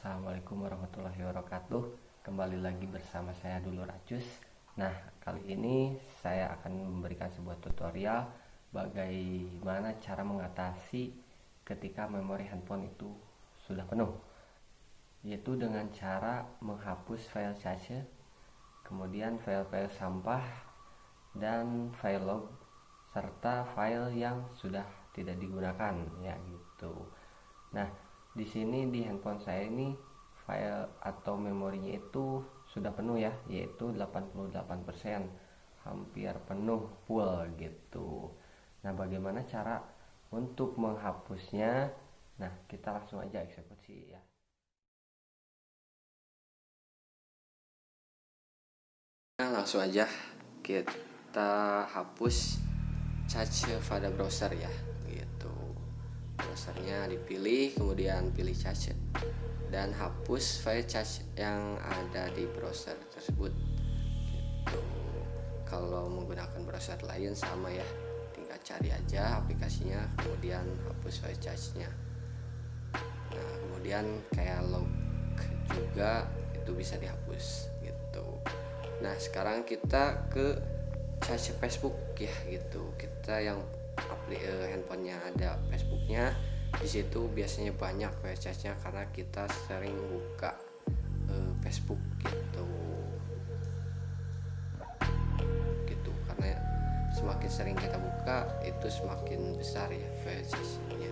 Assalamualaikum warahmatullahi wabarakatuh. Kembali lagi bersama saya Dulur Acus. Nah, kali ini saya akan memberikan sebuah tutorial bagaimana cara mengatasi ketika memori handphone itu sudah penuh, yaitu dengan cara menghapus file cache, kemudian file-file sampah dan file log, serta file yang sudah tidak digunakan, ya gitu. Nah, di sini di handphone saya ini file atau memorinya itu sudah penuh ya, yaitu 88%, hampir penuh full gitu. Nah, bagaimana cara untuk menghapusnya? Nah, kita langsung aja eksekusi ya. Nah, langsung aja kita hapus cache pada browser ya gitu. Browsernya dipilih, kemudian pilih cache dan hapus file cache yang ada di browser tersebut gitu. Kalau menggunakan browser lain sama ya, tinggal cari aja aplikasinya, kemudian hapus file cache-nya. Nah, kemudian kayak log juga itu bisa dihapus gitu. Nah, sekarang kita ke cache Facebook ya gitu. Kita yang handphonenya ada Facebooknya, di situ biasanya banyak file cache-nya karena kita sering buka Facebook gitu karena semakin sering kita buka itu semakin besar ya file cache-nya.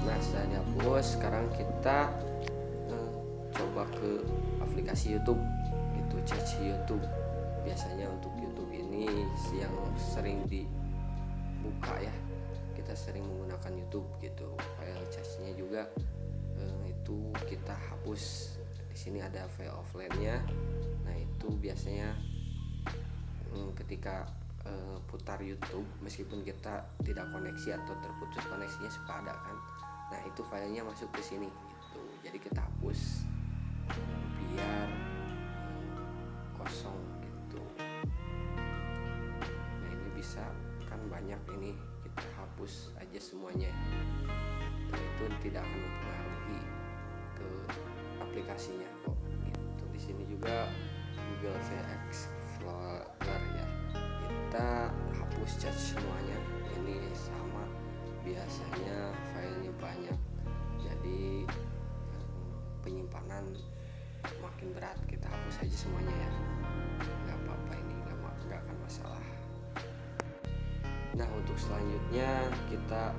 Nah, setelah dihapus, sekarang kita coba ke aplikasi YouTube itu, cache YouTube. Biasanya untuk YouTube ini yang sering dibuka ya, kita sering menggunakan YouTube gitu. File cache-nya juga itu kita hapus. Di sini ada file offline-nya. Nah, itu biasanya ketika putar YouTube, meskipun kita tidak koneksi atau terputus koneksinya suka ada kan. Nah, itu filenya masuk ke sini gitu. Jadi kita hapus biar kosong gitu. Nah, ini bisa kan banyak, ini kita hapus aja semuanya. Itu tidak akan mempengaruhi ke aplikasinya kok gitu. Di sini juga Google File Explorer ya, kita hapus cache semuanya. Ini sama, biasanya filenya banyak, jadi penyimpanan makin berat. Kita hapus aja semuanya ya, nggak apa-apa, ini nggak akan masalah. Nah, untuk selanjutnya kita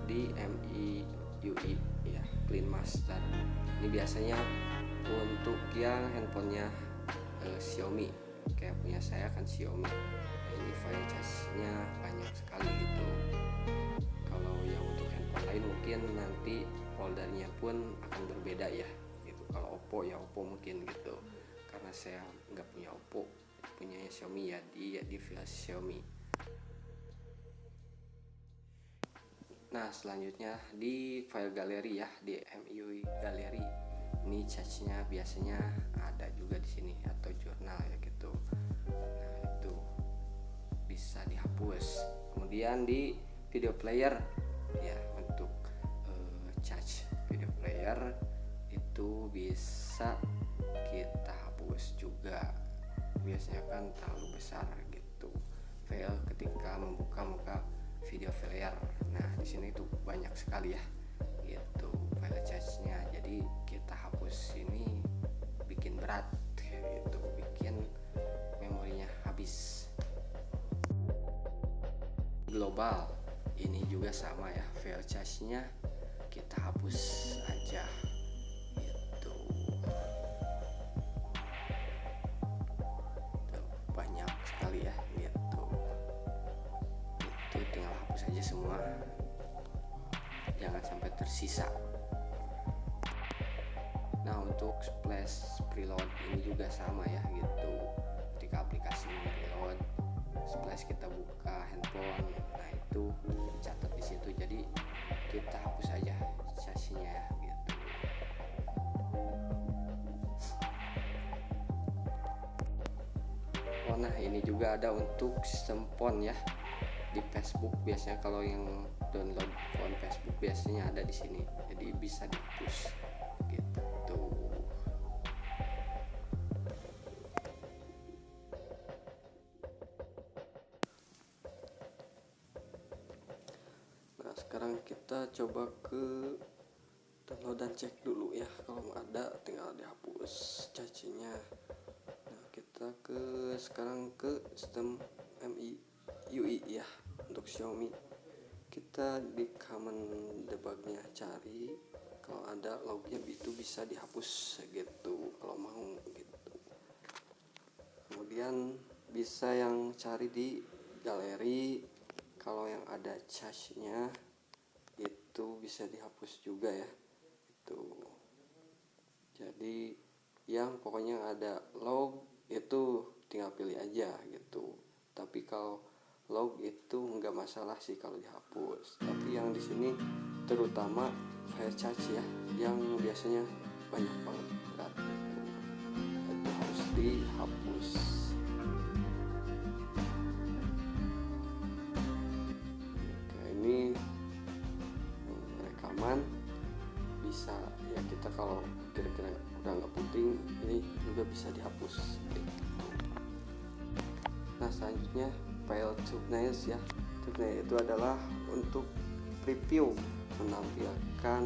di MIUI ya, Clean Master. Ini biasanya untuk yang handphonenya Xiaomi, kayak punya saya kan Xiaomi. Nah, ini file cache-nya banyak sekali gitu. Kalau yang untuk handphone lain mungkin nanti foldernya pun akan berbeda ya gitu. Kalau Oppo ya Oppo mungkin gitu, karena saya nggak punya Oppo, punyanya Xiaomi ya, di file Xiaomi. Nah, selanjutnya di file galeri ya, di MIUI Galeri. Ini cache-nya biasanya ada juga di sini, atau jurnal ya gitu. Nah, itu bisa dihapus. Kemudian di video player ya, untuk cache video player itu bisa kita hapus juga. Biasanya kan terlalu besar gitu file ketika membuka video player. Nah, di sini tuh banyak sekali ya gitu file cache-nya. Jadi kita hapus ini bikin berat gitu, bikin memorinya habis. Global ini juga sama ya, file cache-nya kita hapus aja gitu. Tuh, banyak sekali ya gitu. Itu tinggal hapus aja semua, jangan sampai tersisa. Nah, untuk splash preload ini juga sama ya gitu. Ketika aplikasi reload, splash kita buka handphone, nah itu catat di situ. Jadi kita hapus aja cache-nya ya gitu. Oh, nah ini juga ada untuk sistem phone ya. di Facebook. Biasanya kalau yang download akun Facebook biasanya ada di sini, jadi bisa dihapus gitu. Nah sekarang kita coba ke download dan cek dulu ya, kalau ada tinggal dihapus cacinya. Nah kita sekarang ke sistem MIUI ya. Untuk Xiaomi kita di command debugnya cari, kalau ada lognya itu bisa dihapus gitu kalau mau gitu. Kemudian bisa yang cari di galeri, kalau yang ada cache-nya itu bisa dihapus juga ya itu. Jadi yang pokoknya ada log itu tinggal pilih aja gitu. Tapi kalau log itu nggak masalah sih kalau dihapus. Tapi yang di sini terutama file cache ya, yang biasanya banyak banget berat itu harus dihapus. Oke, ini rekaman bisa ya, kita kalau kira-kira udah nggak penting ini juga bisa dihapus gitu. Nah selanjutnya file thumbnails ya. Thumbnail itu adalah untuk preview, menampilkan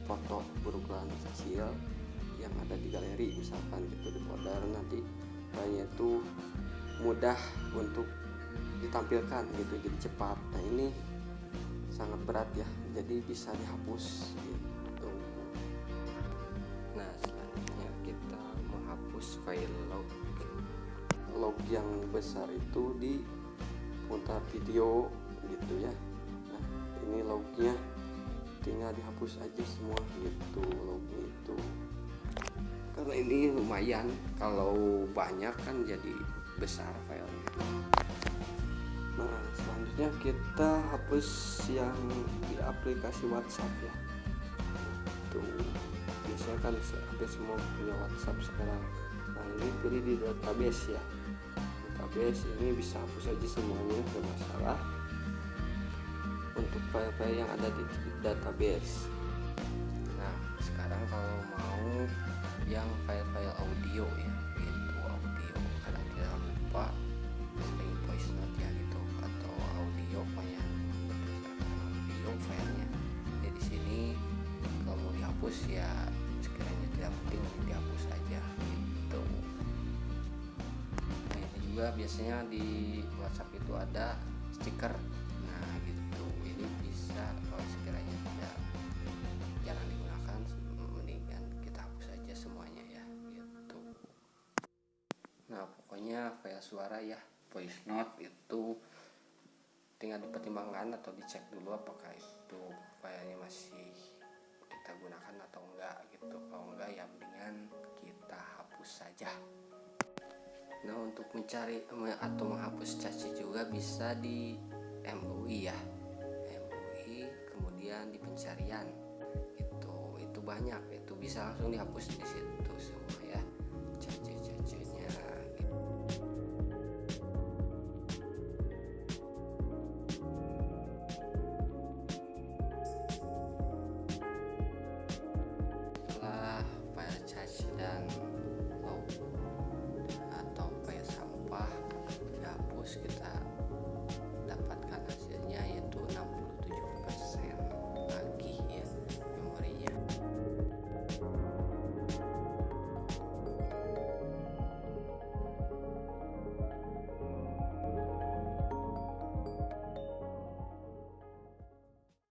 foto berukuran kecil yang ada di galeri misalkan gitu di folder, nanti filenya itu mudah untuk ditampilkan gitu, jadi cepat. Nah ini sangat berat ya, jadi bisa dihapus gitu. Nah selanjutnya kita menghapus file log yang besar itu di putar video gitu ya. Nah ini lognya tinggal dihapus aja semua gitu lognya itu, karena ini lumayan, kalau banyak kan jadi besar filenya. Nah selanjutnya kita hapus yang di aplikasi WhatsApp ya. Tuh biasanya kan hampir semua punya WhatsApp sekarang. Nah ini pilih di database ya. Database ini bisa hapus aja semuanya, gak masalah untuk file-file yang ada di database. Nah sekarang kalau mau yang file-file audio ya, itu audio kadang kita lupa sering voice note ya gitu, atau audio yang berdasarkan audio filenya. Jadi sini kalau mau dihapus ya sekiranya tidak penting dihapus aja gitu. Nah ini juga biasanya di WhatsApp itu ada stiker. Nah gitu, ini bisa kalau sekiranya jarang digunakan, mendingan kita hapus aja semuanya ya gitu. Nah pokoknya file suara ya, voice note itu tinggal dipertimbangkan atau dicek dulu apakah itu filenya masih kita gunakan atau enggak gitu. Kalau enggak ya mendingan kita hapus saja. Nah untuk mencari atau menghapus cache juga bisa di MUI ya, MUI kemudian di pencarian itu banyak, itu bisa langsung dihapus di situ semua ya.